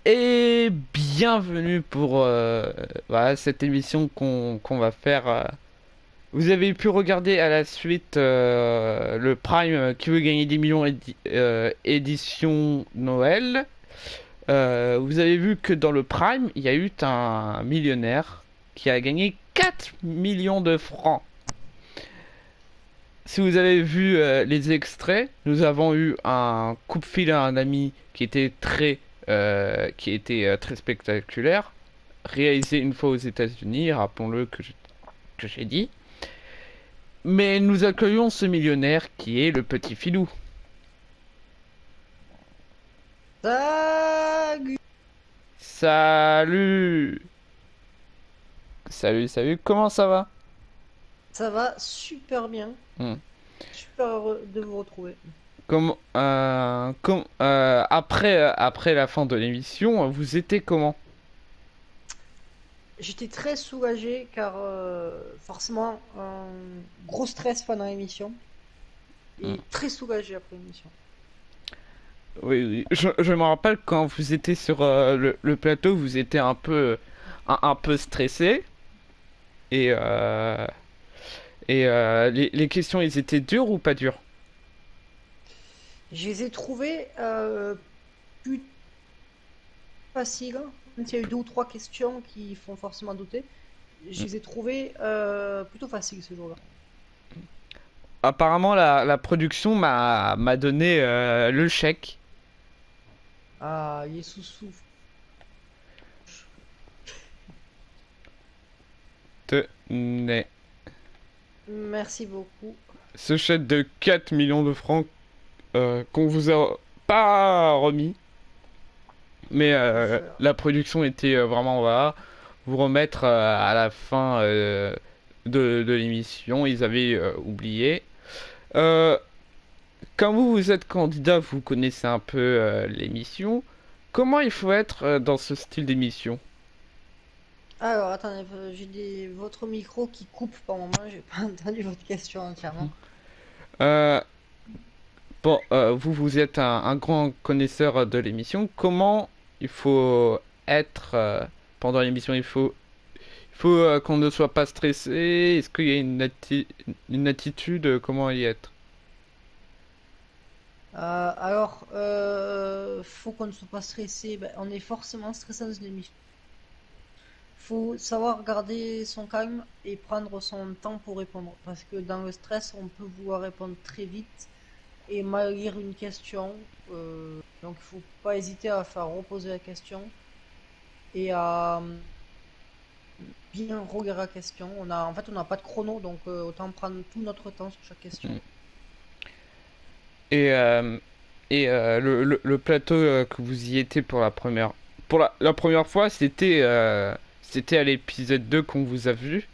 Et bienvenue pour voilà, cette émission qu'on va faire. Vous avez pu regarder à la suite le Prime qui veut gagner 10 millions édition Noël. Vous avez vu que dans le Prime, il y a eu un millionnaire qui a gagné 4 millions de francs. Si vous avez vu les extraits, nous avons eu un coup de fil à un ami qui était très spectaculaire, réalisé une fois aux États-Unis, rappelons-le que j'ai dit. Mais nous accueillons ce millionnaire qui est le petit filou. Salut! Salut! Salut, salut, comment ça va? Ça va super bien. Hmm. Super heureux de vous retrouver. Après la fin de l'émission, vous étiez comment? J'étais très soulagé car forcément un gros stress pendant l'émission Hmm. et très soulagé après l'émission. Oui, oui. Je me rappelle quand vous étiez sur le plateau, vous étiez un peu stressé. Et, les questions, ils étaient dures ou pas dures? Je les ai trouvés plus faciles, même s'il y a eu deux ou trois questions qui font forcément douter. Je Mm. les ai trouvés plutôt faciles ce jour-là. Apparemment, la production m'a donné le chèque. Ah, il est sous souffle. Tenez. Merci beaucoup. Ce chèque de 4 millions de francs qu'on vous a pas remis. Mais la production était vraiment, voilà, vous remettre à la fin de l'émission. Ils avaient oublié. Euh, Quand vous êtes candidat, vous connaissez un peu l'émission. Comment il faut être dans ce style d'émission? Alors, attendez, votre micro qui coupe par moment, j'ai pas entendu votre question entièrement. Euh, bon, vous êtes un grand connaisseur de l'émission. Comment il faut être pendant l'émission? Il faut qu'on ne soit pas stressé. Est-ce qu'il y a une attitude? Comment y être? Faut qu'on ne soit pas stressé. Ben, on est forcément stressé dans une émission. Faut savoir garder son calme et prendre son temps pour répondre. Parce que dans le stress, on peut vouloir répondre très vite et mal lire une question. Donc, il faut pas hésiter à faire reposer la question et à bien relire la question. En fait, on n'a pas de chrono, donc autant prendre tout notre temps sur chaque question. Mm. Et, euh, le plateau que vous y étiez pour la première fois, c'était à l'épisode 2 qu'on vous a vu.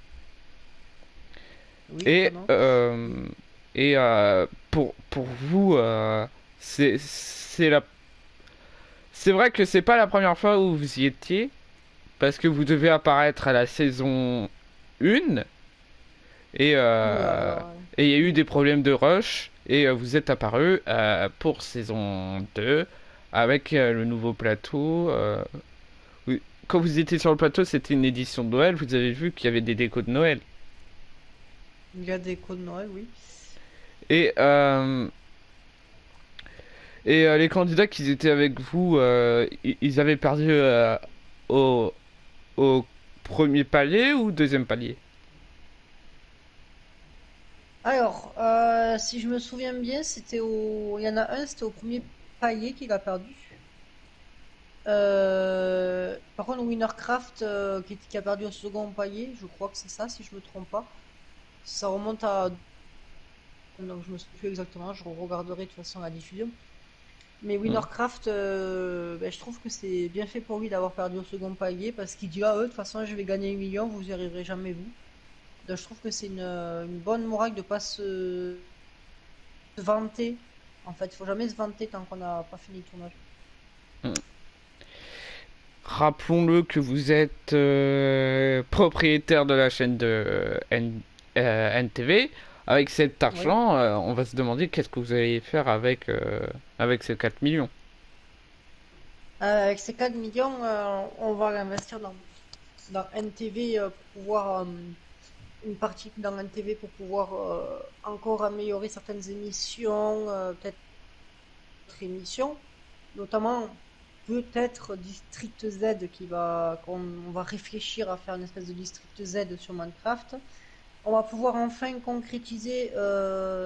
Oui, Et, totalement. pour vous, c'est vrai que c'est pas la première fois où vous y étiez, parce que vous devez apparaître à la saison 1, et Oula, euh, alors. et il y a eu des problèmes de rush, et vous êtes apparu pour saison 2, avec le nouveau plateau. Quand vous étiez sur le plateau, c'était une édition de Noël, vous avez vu qu'il y avait des décos de Noël. Il y a des codes Noël, oui. Et, les candidats qui étaient avec vous, ils avaient perdu au, au premier palier ou deuxième palier? Alors, si je me souviens bien, il y en a un, c'était au premier palier qu'il a perdu. Par contre, Winnercraft, qui a perdu au second palier, je crois que c'est ça, si je me trompe pas. Ça remonte à... Donc, je me souviens plus exactement, je regarderai de toute façon la diffusion. Mais Hmm. Winnercraft, ben, je trouve que c'est bien fait pour lui d'avoir perdu au second palier, parce qu'il dit, ah, de toute façon, je vais gagner 1 million, vous y arriverez jamais, vous. Donc, je trouve que c'est une bonne morale de pas se vanter. En fait, il faut jamais se vanter tant qu'on n'a pas fini le tournage. Hmm. Rappelons-le que vous êtes propriétaire de la chaîne de NTV. Avec cet Oui. argent, on va se demander qu'est-ce que vous allez faire avec ces 4 millions. Avec ces 4 millions, on va l'investir dans NTV pour pouvoir une partie dans NTV pour pouvoir encore améliorer certaines émissions, peut-être d'autres émissions, notamment peut-être District Z qu'on va réfléchir à faire une espèce de District Z sur Minecraft. On va pouvoir enfin concrétiser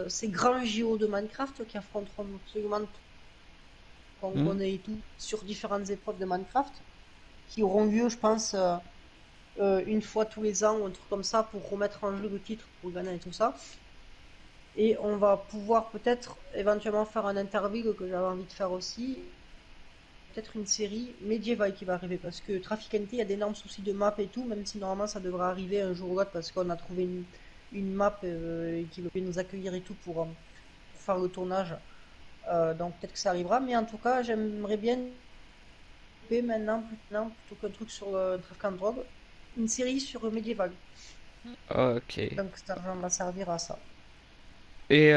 ces grands JO de Minecraft qui affronteront absolument qu'on Hmm. connaît et tout sur différentes épreuves de Minecraft qui auront lieu, je pense, une fois tous les ans ou un truc comme ça pour remettre en jeu le titre pour gagner et tout ça. Et on va pouvoir peut-être éventuellement faire un interview que j'avais envie de faire aussi. Peut-être une série médiévale qui va arriver parce que Trafficante, il y a d'énormes soucis de map et tout, même si normalement ça devrait arriver un jour ou l'autre parce qu'on a trouvé une map qui veut nous accueillir et tout pour faire le tournage. Donc peut-être que ça arrivera, mais en tout cas, j'aimerais bien maintenant plutôt qu'un truc sur le trafic de drogue, une série sur médiéval. Ok. Donc cet argent va servir à ça. Et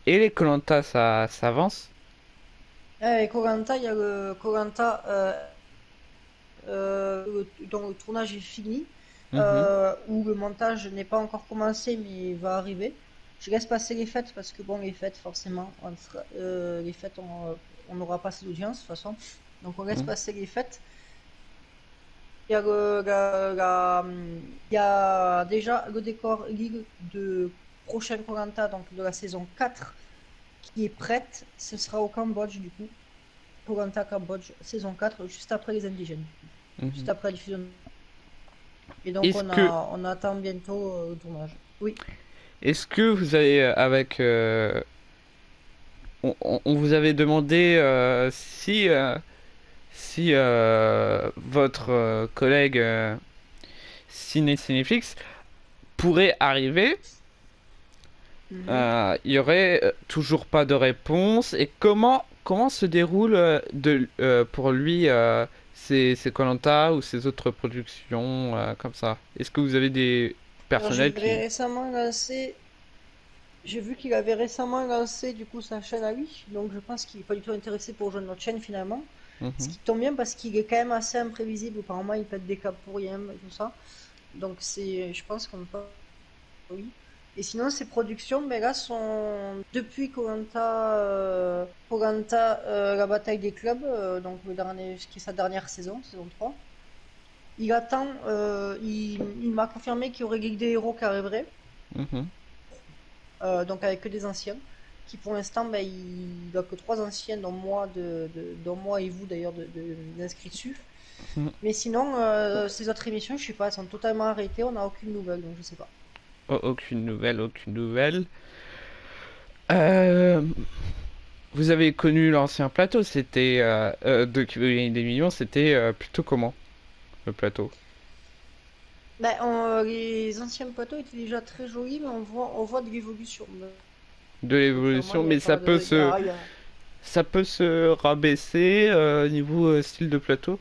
les koh ça s'avance? Et koh il y a le koh dont le tournage est fini, Mhm. où le montage n'est pas encore commencé mais va arriver. Je laisse passer les fêtes parce que bon, les fêtes forcément, les fêtes on n'aura pas assez d'audience de toute façon. Donc on laisse Mhm. passer les fêtes. Il y a, il y a déjà le décor ligue de prochain koh donc de la saison 4 qui est prête. Ce sera au Cambodge du coup. Koh Cambodge, saison 4 juste après les indigènes. Mhm. Juste après la diffusion. Et donc Est-ce que, on attend bientôt le tournage. Oui. est-ce que vous avez on vous avait demandé si votre collègue Cinéflix pourrait arriver, Mhm. il y aurait toujours pas de réponse. Et comment se déroule pour lui ses koh ou ses autres productions comme ça? Est-ce que vous avez des Alors personnels qui... j'ai vu qu'il avait récemment lancé du coup sa chaîne à lui, donc je pense qu'il est pas du tout intéressé pour rejoindre notre chaîne finalement. Ce Mhm. qui tombe bien parce qu'il est quand même assez imprévisible. Apparemment, il pète des câbles pour rien et tout ça. Donc je pense qu'on peut oui. Et sinon, ces productions, mais là, sont depuis koh la bataille des clubs, donc le dernier, ce qui est sa dernière saison, saison 3. Il attend, il m'a confirmé qu'il y aurait Ligue des héros qui arriverait, Mhm. donc avec que des anciens, qui pour l'instant, ben, il n'a que trois anciens, dont moi et vous d'ailleurs, d'inscrits dessus. Mhm. Mais sinon, ces autres émissions, je sais pas, elles sont totalement arrêtées, on n'a aucune nouvelle, donc je sais pas. Oh, aucune nouvelle, aucune nouvelle. Euh, Vous avez connu l'ancien plateau, c'était de qui veut gagner des millions, c'était plutôt comment le plateau? Ben, les anciens plateaux étaient déjà très jolis, mais on voit de l'évolution. De Clairement, l'évolution, il n'y a mais pas de. Il y a- ça peut se rabaisser niveau style de plateau.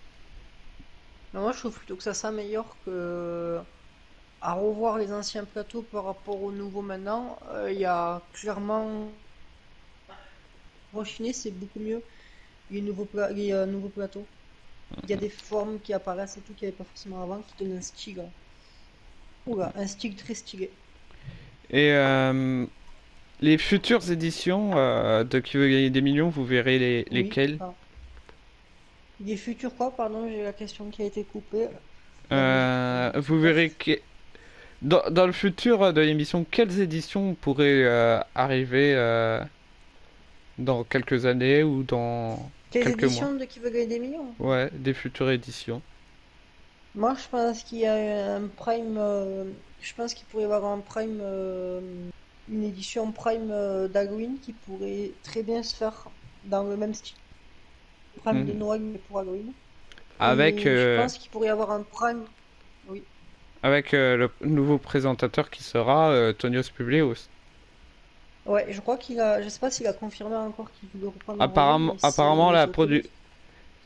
Mais moi, je trouve plutôt que ça s'améliore que à revoir les anciens plateaux par rapport aux nouveaux maintenant. Il y a clairement. Rechiné, c'est beaucoup mieux. Les nouveaux plateaux. Il y a des formes qui apparaissent et tout qu'il n'y avait pas forcément avant qui donnent un style. Oula, un style très stylé. Et les futures éditions de Qui veut gagner des millions, vous verrez Oui. lesquelles. Ah. Les futurs quoi, pardon, j'ai la question qui a été coupée. Je sais Vous pas. verrez que dans le futur de l'émission, quelles éditions pourraient arriver dans quelques années ou dans Quelles quelques mois. éditions de Qui veut gagner des millions? Ouais, des futures éditions. Moi, je pense qu'il y a un prime. Je pense qu'il pourrait y avoir un prime, une édition prime d'Halloween qui pourrait très bien se faire dans le même style. Prime de Mhm. Noël mais pour Halloween. Avec, Et je pense qu'il pourrait y avoir un prime. Oui. avec le nouveau présentateur qui sera Tonios Publius. Ouais, je crois qu'il a. Je sais pas s'il a confirmé encore qu'il voulait reprendre le relais, Apparemment, mais apparemment c'est la Otonius.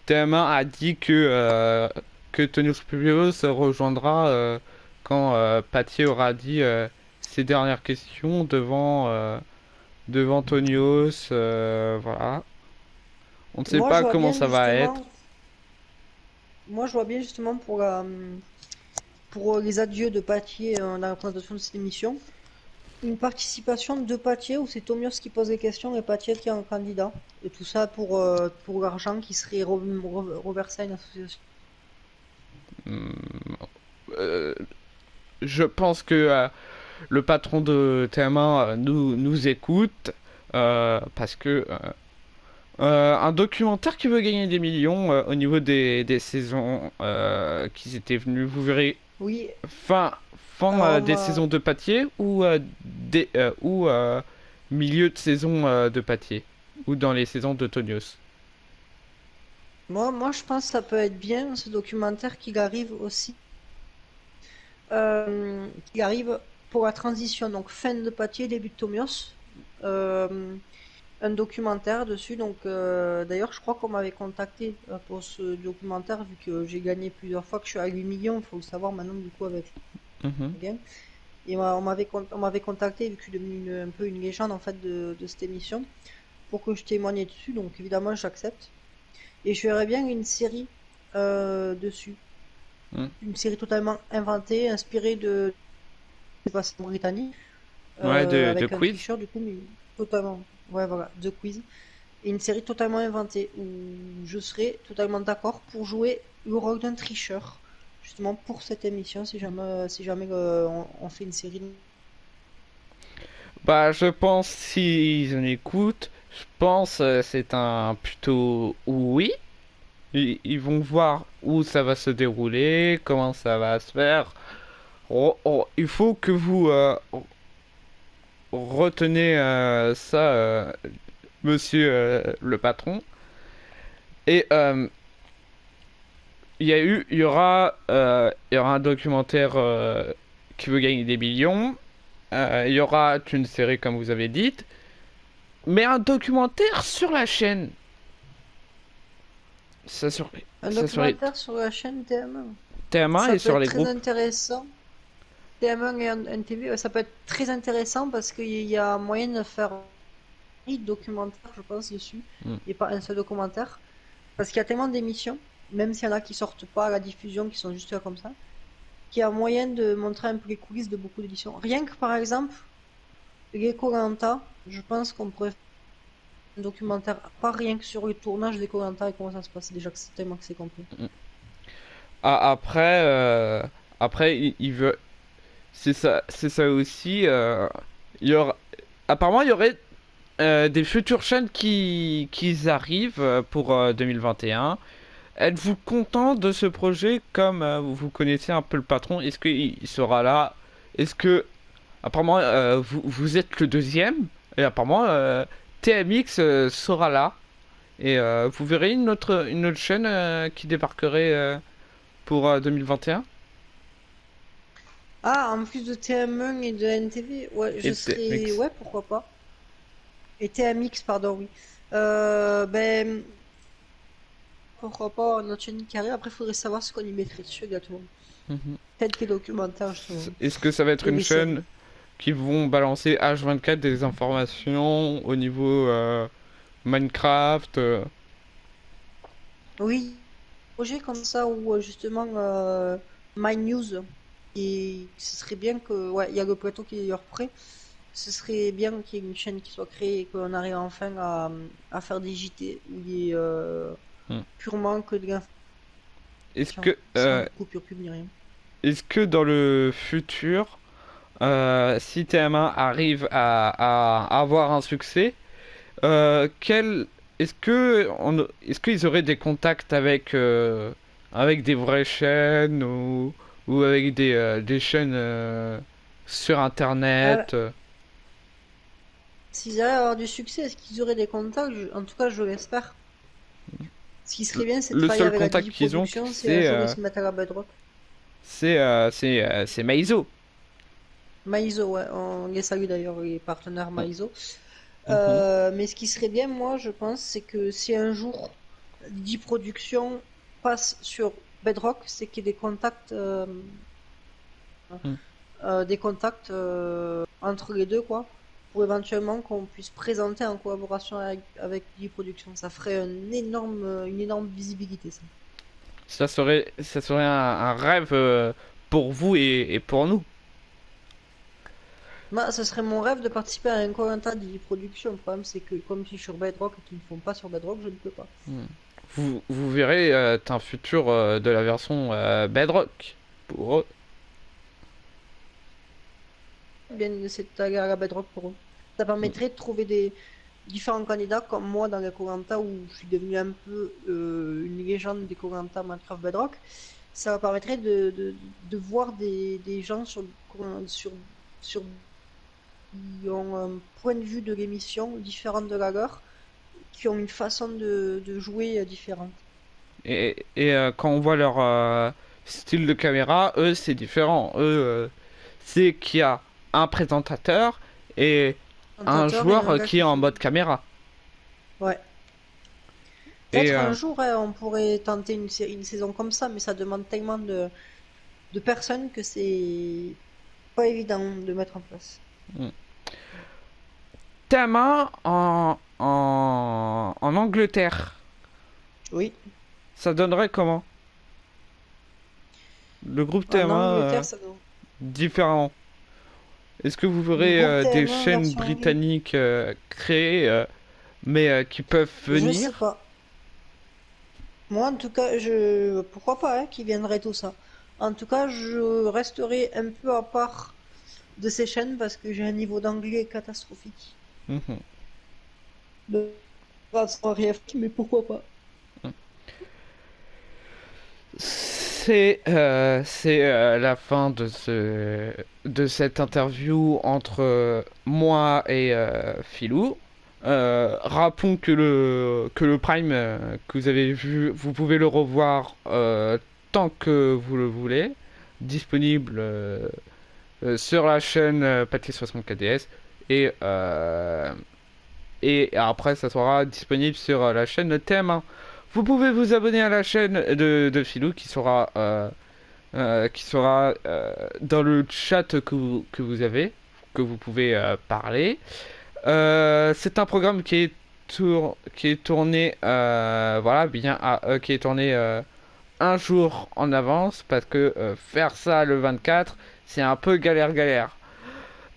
TMA a dit que Tonios Publius rejoindra quand Patty aura dit ses dernières questions devant Tonios. Voilà. On ne sait Moi, je pas vois comment bien ça va être. justement. moi, je vois bien justement pour les adieux de Patier dans la présentation de cette émission, une participation de Patier où c'est Tomios qui pose les questions et Patier qui est un candidat. Et tout ça pour l'argent qui serait reversé à une association. Hmm, euh, je pense que le patron de TM1 nous écoute parce que un documentaire qui veut gagner des millions au niveau des saisons qui étaient venues, vous verrez Oui, fin, fin alors des saisons de Patier ou milieu de saison de Patier ou dans les saisons de Tonios. moi, je pense que ça peut être bien ce documentaire qu'il arrive aussi, qu'il arrive pour la transition, donc fin de Patier, début de Tomios. Euh, un documentaire dessus. Donc, d'ailleurs, je crois qu'on m'avait contacté pour ce documentaire, vu que j'ai gagné plusieurs fois, que je suis à 8 millions, il faut le savoir maintenant, du coup, avec Mhm, le game. Et on m'avait contacté, vu que je suis devenu un peu une légende en fait de cette émission, pour que je témoigne dessus. Donc, évidemment, j'accepte. Et je verrais bien une série dessus. mhm. Une série totalement inventée, inspirée de. C'est passé en Britannique, Ouais, de avec un quiz. tricheur, du coup, mais totalement. Ouais, voilà, de quiz. Et une série totalement inventée où je serais totalement d'accord pour jouer le rôle d'un tricheur, justement pour cette émission, si jamais on fait une série. Bah, je pense s'ils en écoutent, je pense c'est un plutôt oui. Ils vont voir où ça va se dérouler, comment ça va se faire. Oh, oh, il faut que vous retenez ça, monsieur le patron. Et il y aura un documentaire qui veut gagner des millions. Il y aura une série comme vous avez dit, mais un documentaire sur la chaîne. Ça sur, Un ça sur les documentaire sur la chaîne TM1. TM1 Ça et peut sur être les très groupes. intéressant. TM1 et NTV, ça peut être très intéressant parce qu'il y a moyen de faire un documentaire, je pense, dessus, Hmm. et pas un seul documentaire. Parce qu'il y a tellement d'émissions, même s'il y en a qui sortent pas à la diffusion, qui sont juste là comme ça, qu'il y a moyen de montrer un peu les coulisses de beaucoup d'émissions. Rien que par exemple, les koh je pense qu'on pourrait faire un documentaire, pas rien que sur le tournage des koh et comment ça se passe, déjà que c'est tellement que c'est complet. Ah, après, il veut. C'est ça aussi. Il y aura, apparemment, il y aurait des futures chaînes qui arrivent pour 2021. Êtes-vous content de ce projet comme vous connaissez un peu le patron? Est-ce qu'il sera là? Est-ce que, apparemment, vous êtes le deuxième et apparemment, TMX sera là. Et vous verrez une autre chaîne qui débarquerait pour 2021. Ah, en plus de TM1 et de NTV, ouais, Et je serais, TMX. ouais, pourquoi pas. Et TMX, pardon, oui. Ben, pourquoi pas notre chaîne qui arrive. Après, il faudrait savoir ce qu'on y mettrait dessus exactement. Mhm. Peut-être que documentaire, justement. Est-ce que ça va être Et une les séries. chaîne qui vont balancer H24 des informations au niveau Minecraft Oui, projet comme ça où justement My News et ce serait bien que ouais il y a le plateau qui est d'ailleurs prêt. Ce serait bien qu'il y ait une chaîne qui soit créée et qu'on arrive enfin à faire des JT où il y ait hmm. purement que de Est-ce l'information que sans coupure pub ni rien. est-ce que dans le futur, si TM1 arrive à avoir un succès, quel est-ce qu'ils auraient des contacts avec des vraies chaînes ou avec des chaînes sur Ah, Internet s'ils allaient avoir du succès, est-ce qu'ils auraient des contacts? En tout cas, je l'espère. Ce qui serait bien, c'est de Le travailler seul avec la contact Digi qu'ils ont, Production si un jour ils se mettent à la bedrock. c'est Maizo. Maizo, ouais, on les salue d'ailleurs, les partenaires Mm. Maizo. Mhm. Mais ce qui serait bien, moi, je pense, c'est que si un jour Didi Production passe sur Bedrock, c'est qu'il y ait Mm. des contacts entre les deux, quoi, pour éventuellement qu'on puisse présenter en collaboration avec Didi Production. Ça ferait une énorme visibilité, ça. ça serait un rêve pour vous et pour nous. Moi, ce serait mon rêve de participer à un koh de production. Le problème, c'est que comme je suis sur Bedrock et qu'ils ne font pas sur Bedrock, je ne peux pas. Hmm. Vous verrez un futur de la version Bedrock pour eux. Bien, c'est à la Bedrock pour eux. Ça permettrait de trouver des différents candidats comme moi dans les koh où je suis devenu un peu une légende des koh Minecraft Bedrock. Ça permettrait de voir des gens sur qui ont un point de vue de l'émission différent de la leur, qui ont une façon de jouer différente. Et quand on voit leur style de caméra, eux, c'est différent. Eux, c'est qu'il y a un présentateur et un Commentateur et joueur un gars qui est qui en filme. mode caméra. Ouais. Et Peut-être un jour, hein, on pourrait tenter une saison comme ça, mais ça demande tellement de personnes que c'est pas évident de mettre en place. hmm. TMA en Angleterre, Oui. ça donnerait comment? Le groupe En TMA Angleterre, ça doit. différent. Est-ce que vous Le verrez groupe des TM1 chaînes version anglais. britanniques créées, mais qui peuvent Je sais venir? pas. Moi, en tout cas, pourquoi pas, hein, qui viendrait tout ça. En tout cas, je resterai un peu à part de ces chaînes parce que j'ai un niveau d'anglais catastrophique. Mhm. De façon arrière, mais pourquoi pas. C'est la fin de cette interview entre moi et Philou. Rappelons que le Prime que vous avez vu, vous pouvez le revoir tant que vous le voulez, disponible sur la chaîne Patrick 64DS et après ça sera disponible sur la chaîne TM1. Vous pouvez vous abonner à la chaîne de Philou qui sera dans le chat que vous avez, que vous pouvez parler. C'est un programme qui est tourné, voilà, qui est tourné un jour en avance parce que faire ça le 24, c'est un peu galère.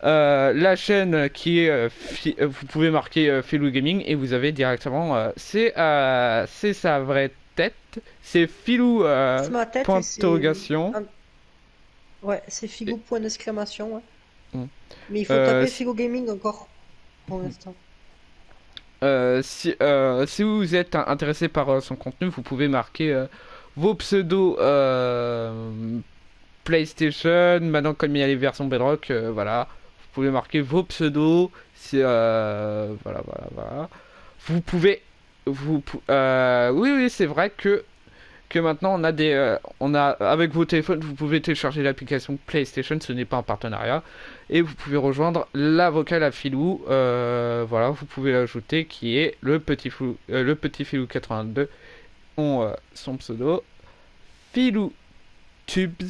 La chaîne qui est, vous pouvez marquer Philou Gaming et vous avez directement, c'est sa vraie tête, c'est Philou C'est ma tête point et c'est. d'interrogation. Ah, ouais, c'est Et- Figo point d'exclamation, ouais. mm. Mais il faut Euh, taper Figo Gaming encore pour l'instant. si vous êtes intéressé par son contenu, vous pouvez marquer vos pseudos PlayStation. Maintenant, comme il y a les versions Bedrock, voilà, vous pouvez marquer vos pseudos. Voilà. Vous pouvez, oui, c'est vrai que maintenant on a avec vos téléphones, vous pouvez télécharger l'application PlayStation. Ce n'est pas un partenariat et vous pouvez rejoindre la vocale à Filou. Voilà, vous pouvez l'ajouter qui est le petit Filou 82. Son pseudo Filou Tubes.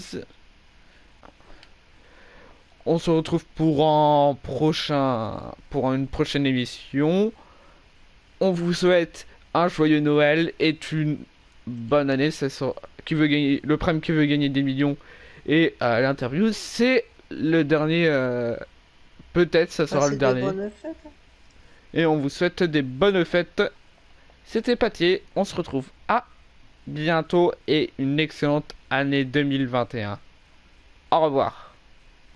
On se retrouve pour une prochaine émission. On vous souhaite un joyeux Noël et une bonne année. Qui veut gagner le prime qui veut gagner des millions et l'interview, c'est le dernier. Peut-être ça sera le Passez de dernier. bonnes fêtes, hein. Et on vous souhaite des bonnes fêtes. C'était Patier. On se retrouve à bientôt et une excellente année 2021. Au revoir.